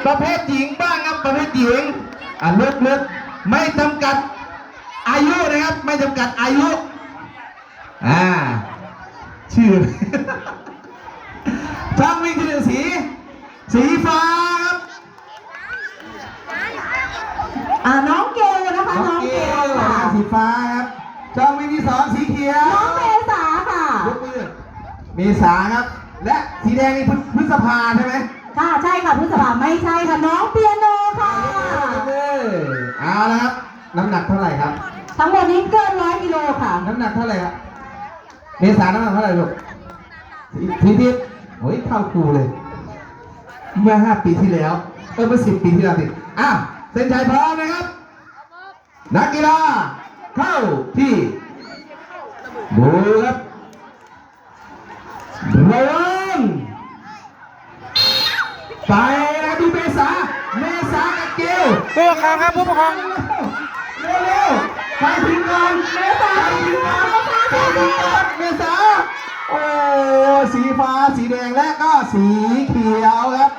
ประเภทหญิงบ้างครับประเภทหญิงลึกไม่จำกัดอายุนะครับไม่จำกัดอายุชื่อ ช่างวิ่งที่หนึ่งสีฟ้าครับ น้องเกลนะคะน้องเกลค่ะ สีฟ้าครับช่างวิ่งที่สองสีเขียว น้องเมษาค่ะ ยกมือเมษาครับ และสีแดงนี่พฤษภาใช่ไหม ค่ะใช่ค่ะพุทธบาไม่ใช่ค่ะน้องเปียโนค่ะ เอาละครับน้ำหนักเท่าไหร่ครับ ทั้งหมดนี้เกิน100 กิโลค่ะ น้ำหนักเท่าไหร่ครับเมษาน้ำหนักเท่าไหร่ลูกทีทิศโอ้ยเข้าครูเลย เมื่อ5 ปีที่แล้วเมื่อ10 ปีที่แล้วสิเส้นชัยพร้อมนะครับนักกีฬาเข้าที่ดูครับระวังไปนะดูเมษากับเกล ผู้ปกครองครับผู้ปกครอง เร็วใครทิ้งก่อนเมษาเมษาโอ้สีฟ้าสีแดงและก็สีเขียวครับ